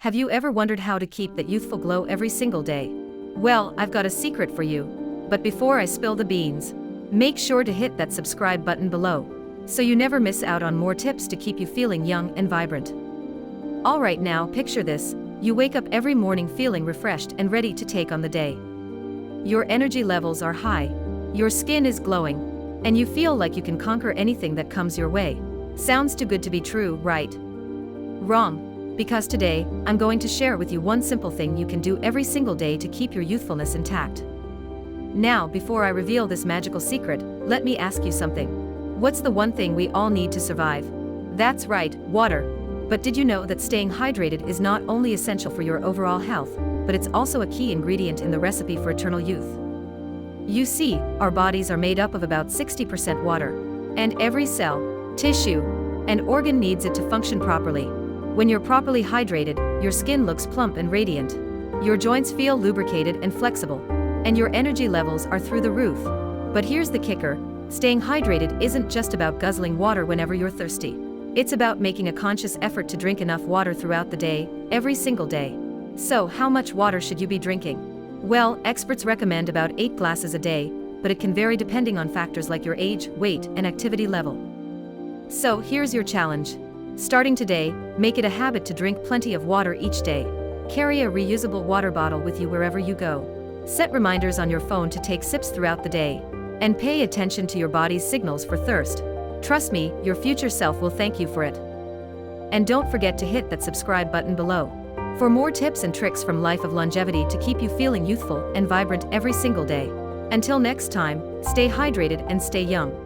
Have you ever wondered how to keep that youthful glow every single day? Well, I've got a secret for you. But before I spill the beans, make sure to hit that subscribe button below, so you never miss out on more tips to keep you feeling young and vibrant. Alright, now picture this. You wake up every morning feeling refreshed and ready to take on the day. Your energy levels are high, your skin is glowing, and you feel like you can conquer anything that comes your way. Sounds too good to be true, right? Wrong. Because today, I'm going to share with you one simple thing you can do every single day to keep your youthfulness intact. Now, before I reveal this magical secret, let me ask you something. What's the one thing we all need to survive? That's right, water. But did you know that staying hydrated is not only essential for your overall health, but it's also a key ingredient in the recipe for eternal youth? You see, our bodies are made up of about 60% water, and every cell, tissue, and organ needs it to function properly. When you're properly hydrated, your skin looks plump and radiant. Your joints feel lubricated and flexible, and your energy levels are through the roof. But here's the kicker: staying hydrated isn't just about guzzling water whenever you're thirsty. It's about making a conscious effort to drink enough water throughout the day, every single day. So, how much water should you be drinking? Well, experts recommend about 8 glasses a day, but it can vary depending on factors like your age, weight, and activity level. So, here's your challenge. Starting today, make it a habit to drink plenty of water each day. Carry a reusable water bottle with you wherever you go. Set reminders on your phone to take sips throughout the day. And pay attention to your body's signals for thirst. Trust me, your future self will thank you for it. And don't forget to hit that subscribe button below for more tips and tricks from Life of Longevity to keep you feeling youthful and vibrant every single day. Until next time, stay hydrated and stay young.